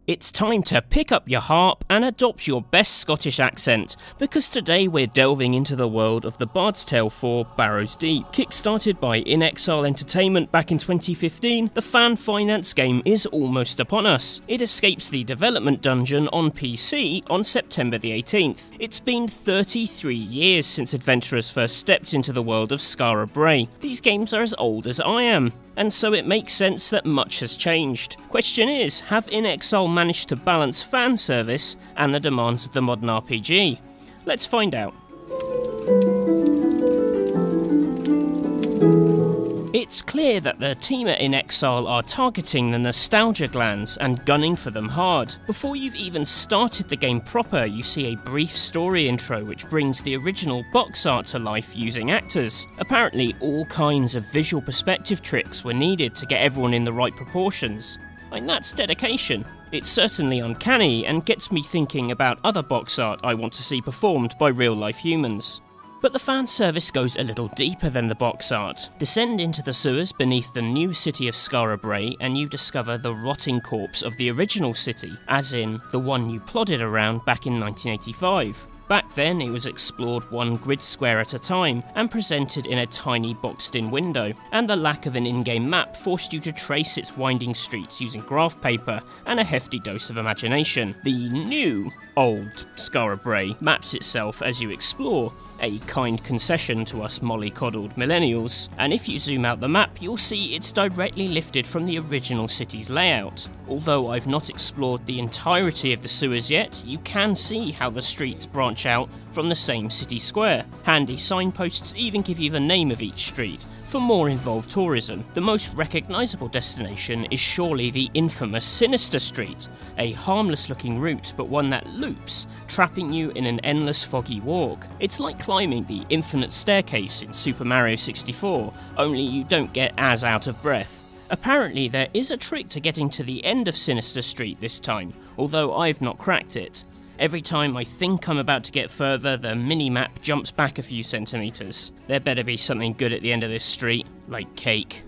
It's time to pick up your harp and adopt your best Scottish accent, because today we're delving into the world of the Bards Tale IV Barrows Deep. Kickstarted by inExile Entertainment back in 2015, the fan-financed game is almost upon us. It escapes the development dungeon on PC on September the 18th. It's been 33 years since adventurers first stepped into the world of Skara Brae. These games are as old as I am, and so it makes sense that much has changed. Question is, have inExile managed to balance fan service and the demands of the modern RPG? Let's find out. It's clear that the team at inExile are targeting the nostalgia glands and gunning for them hard. Before you've even started the game proper, you see a brief story intro which brings the original box art to life using actors. Apparently all kinds of visual perspective tricks were needed to get everyone in the right proportions. And that's dedication. It's certainly uncanny and gets me thinking about other box art I want to see performed by real-life humans. But the fan service goes a little deeper than the box art. Descend into the sewers beneath the new city of Skara Brae and you discover the rotting corpse of the original city, as in the one you plodded around back in 1985. Back then it was explored one grid square at a time and presented in a tiny boxed-in window, and the lack of an in-game map forced you to trace its winding streets using graph paper and a hefty dose of imagination. The new old Skara Brae maps itself as you explore, a kind concession to us mollycoddled millennials, and if you zoom out the map you'll see it's directly lifted from the original city's layout. Although I've not explored the entirety of the sewers yet, you can see how the streets branch out from the same city square. Handy signposts even give you the name of each street. For more involved tourism, the most recognisable destination is surely the infamous Sinister Street, a harmless looking route but one that loops, trapping you in an endless foggy walk. It's like climbing the infinite staircase in Super Mario 64, only you don't get as out of breath. Apparently there is a trick to getting to the end of Sinister Street this time, although I've not cracked it. Every time I think I'm about to get further, the mini-map jumps back a few centimetres. There better be something good at the end of this street, like cake.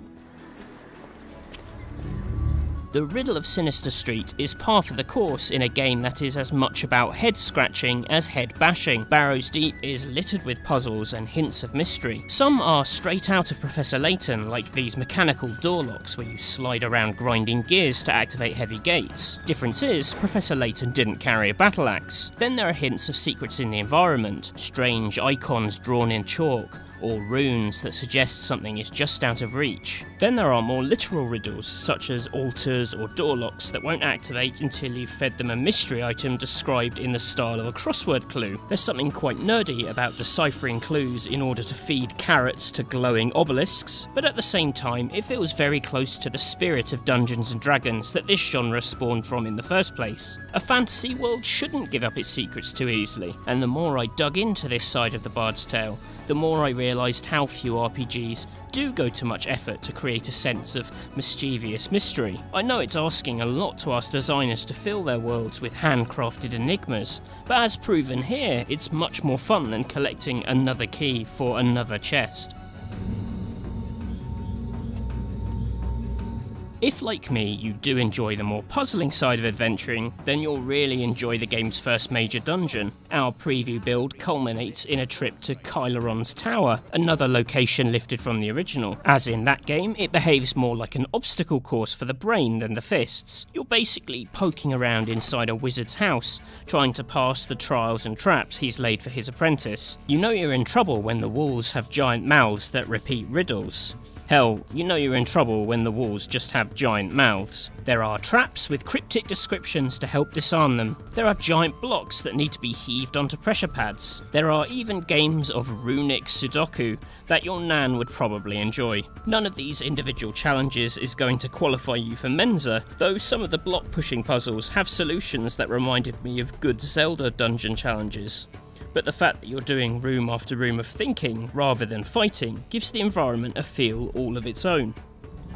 The riddle of Sinister Street is par for the course in a game that is as much about head-scratching as head-bashing. Barrows Deep is littered with puzzles and hints of mystery. Some are straight out of Professor Layton, like these mechanical door locks where you slide around grinding gears to activate heavy gates. Difference is, Professor Layton didn't carry a battle axe. Then there are hints of secrets in the environment, strange icons drawn in chalk, or runes that suggest something is just out of reach. Then there are more literal riddles, such as altars or door locks that won't activate until you've fed them a mystery item described in the style of a crossword clue. There's something quite nerdy about deciphering clues in order to feed carrots to glowing obelisks, but at the same time it feels very close to the spirit of Dungeons & Dragons that this genre spawned from in the first place. A fantasy world shouldn't give up its secrets too easily, and the more I dug into this side of the Bard's Tale, the more I realised how few RPGs do go to much effort to create a sense of mischievous mystery. I know it's asking a lot to ask designers to fill their worlds with handcrafted enigmas, but as proven here, it's much more fun than collecting another key for another chest. If, like me, you do enjoy the more puzzling side of adventuring, then you'll really enjoy the game's first major dungeon. Our preview build culminates in a trip to Kyleron's Tower, another location lifted from the original. As in that game, it behaves more like an obstacle course for the brain than the fists. You're basically poking around inside a wizard's house, trying to pass the trials and traps he's laid for his apprentice. You know you're in trouble when the walls have giant mouths that repeat riddles. Hell, you know you're in trouble when the walls just have giant mouths. There are traps with cryptic descriptions to help disarm them. There are giant blocks that need to be heaved onto pressure pads. There are even games of runic Sudoku that your nan would probably enjoy. None of these individual challenges is going to qualify you for Mensa, though some of the block pushing puzzles have solutions that reminded me of good Zelda dungeon challenges. But the fact that you're doing room after room of thinking rather than fighting gives the environment a feel all of its own.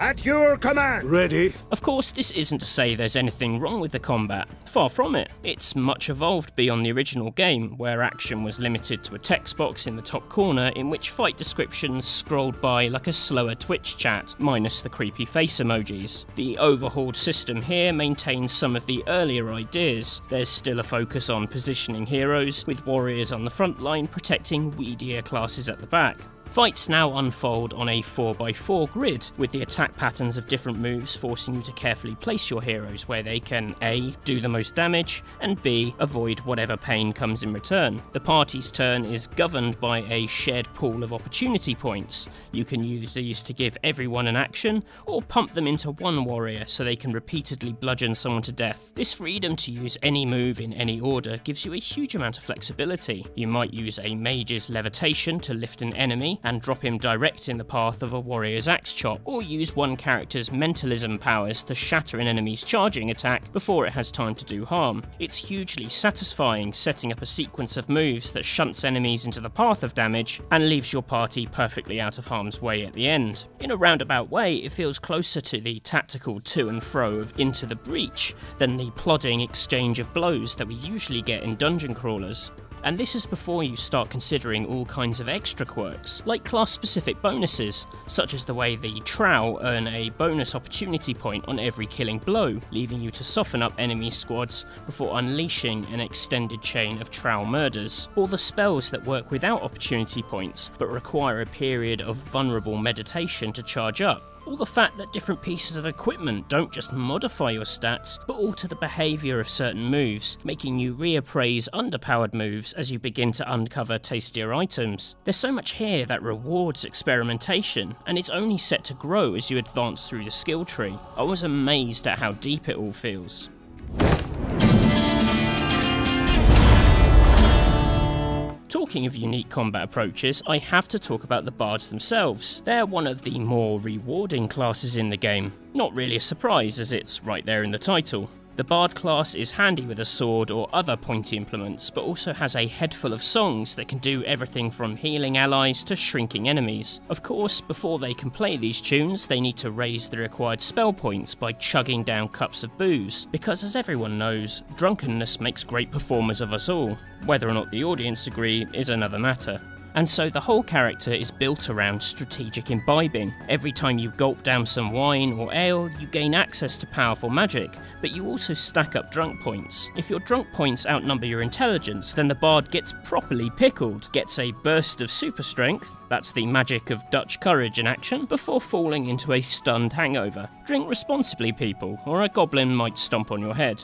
At your command! Ready? Of course, this isn't to say there's anything wrong with the combat. Far from it. It's much evolved beyond the original game, where action was limited to a text box in the top corner in which fight descriptions scrolled by like a slower Twitch chat, minus the creepy face emojis. The overhauled system here maintains some of the earlier ideas. There's still a focus on positioning heroes, with warriors on the front line protecting weedier classes at the back. Fights now unfold on a 4x4 grid, with the attack patterns of different moves forcing you to carefully place your heroes where they can A. do the most damage, and B. avoid whatever pain comes in return. The party's turn is governed by a shared pool of opportunity points. You can use these to give everyone an action, or pump them into one warrior so they can repeatedly bludgeon someone to death. This freedom to use any move in any order gives you a huge amount of flexibility. You might use a mage's levitation to lift an enemy, and drop him direct in the path of a warrior's axe chop, or use one character's mentalism powers to shatter an enemy's charging attack before it has time to do harm. It's hugely satisfying setting up a sequence of moves that shunts enemies into the path of damage and leaves your party perfectly out of harm's way at the end. In a roundabout way, it feels closer to the tactical to and fro of Into the Breach than the plodding exchange of blows that we usually get in dungeon crawlers. And this is before you start considering all kinds of extra quirks, like class-specific bonuses, such as the way the Trow earn a bonus opportunity point on every killing blow, leaving you to soften up enemy squads before unleashing an extended chain of Trow murders, or the spells that work without opportunity points, but require a period of vulnerable meditation to charge up. Or the fact that different pieces of equipment don't just modify your stats, but alter the behaviour of certain moves, making you reappraise underpowered moves as you begin to uncover tastier items. There's so much here that rewards experimentation, and it's only set to grow as you advance through the skill tree. I was amazed at how deep it all feels. Talking of unique combat approaches, I have to talk about the bards themselves. They're one of the more rewarding classes in the game. Not really a surprise, as it's right there in the title. The bard class is handy with a sword or other pointy implements, but also has a head full of songs that can do everything from healing allies to shrinking enemies. Of course, before they can play these tunes, they need to raise the required spell points by chugging down cups of booze, because as everyone knows, drunkenness makes great performers of us all. Whether or not the audience agree is another matter. And so the whole character is built around strategic imbibing. Every time you gulp down some wine or ale, you gain access to powerful magic, but you also stack up drunk points. If your drunk points outnumber your intelligence, then the bard gets properly pickled, gets a burst of super strength, that's the magic of Dutch courage in action, before falling into a stunned hangover. Drink responsibly, people, or a goblin might stomp on your head.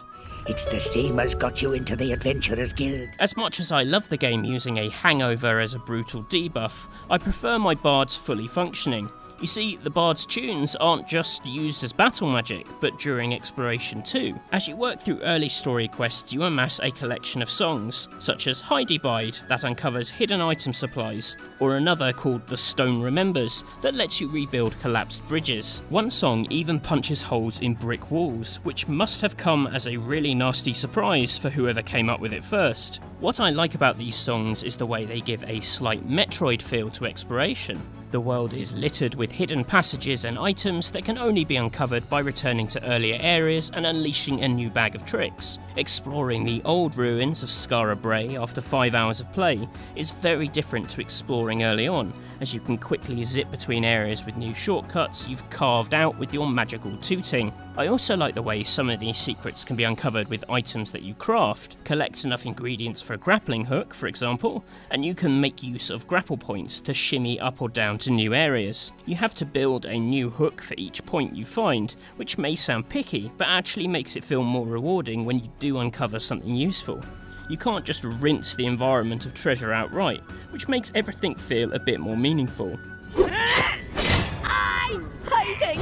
It's the same as got you into the Adventurers Guild. As much as I love the game using a hangover as a brutal debuff, I prefer my bards fully functioning. You see, the bard's tunes aren't just used as battle magic, but during exploration too. As you work through early story quests, you amass a collection of songs, such as Heidi Bide, that uncovers hidden item supplies, or another called The Stone Remembers, that lets you rebuild collapsed bridges. One song even punches holes in brick walls, which must have come as a really nasty surprise for whoever came up with it first. What I like about these songs is the way they give a slight Metroid feel to exploration. The world is littered with hidden passages and items that can only be uncovered by returning to earlier areas and unleashing a new bag of tricks. Exploring the old ruins of Skara Brae after 5 hours of play is very different to exploring early on, as you can quickly zip between areas with new shortcuts you've carved out with your magical tooting. I also like the way some of these secrets can be uncovered with items that you craft. Collect enough ingredients for a grappling hook, for example, and you can make use of grapple points to shimmy up or down to new areas. You have to build a new hook for each point you find, which may sound picky, but actually makes it feel more rewarding when you do uncover something useful. You can't just rinse the environment of treasure outright, which makes everything feel a bit more meaningful. I'm hiding!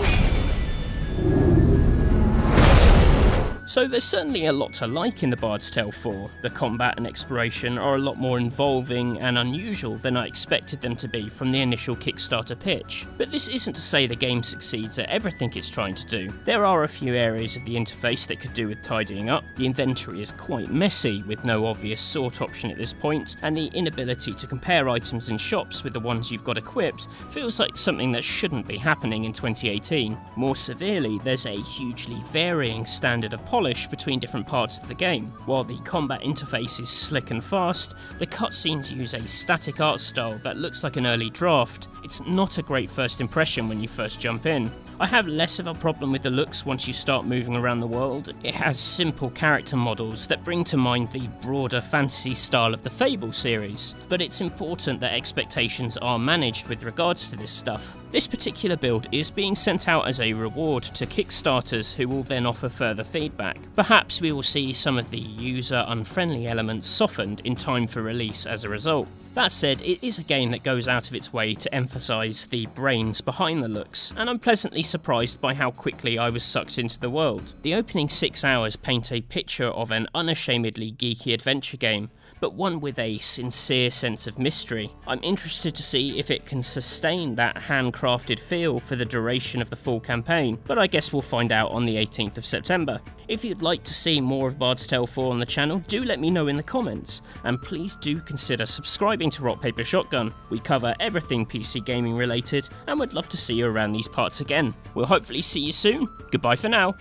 So there's certainly a lot to like in the Bards Tale 4. The combat and exploration are a lot more involving and unusual than I expected them to be from the initial Kickstarter pitch. But this isn't to say the game succeeds at everything it's trying to do. There are a few areas of the interface that could do with tidying up. The inventory is quite messy with no obvious sort option at this point, and the inability to compare items in shops with the ones you've got equipped feels like something that shouldn't be happening in 2018. More severely, there's a hugely varying standard of polish between different parts of the game. While the combat interface is slick and fast, the cutscenes use a static art style that looks like an early draft. It's not a great first impression when you first jump in. I have less of a problem with the looks once you start moving around the world. It has simple character models that bring to mind the broader fantasy style of the Fable series, but it's important that expectations are managed with regards to this stuff. This particular build is being sent out as a reward to Kickstarters who will then offer further feedback. Perhaps we will see some of the user-unfriendly elements softened in time for release as a result. That said, it is a game that goes out of its way to emphasise the brains behind the looks, and I'm pleasantly surprised by how quickly I was sucked into the world. The opening 6 hours paint a picture of an unashamedly geeky adventure game, but one with a sincere sense of mystery. I'm interested to see if it can sustain that handcrafted feel for the duration of the full campaign, but I guess we'll find out on the 18th of September. If you'd like to see more of Bards Tale 4 on the channel, do let me know in the comments, and please do consider subscribing to Rock Paper Shotgun. We cover everything PC gaming related, and would love to see you around these parts again. We'll hopefully see you soon. Goodbye for now.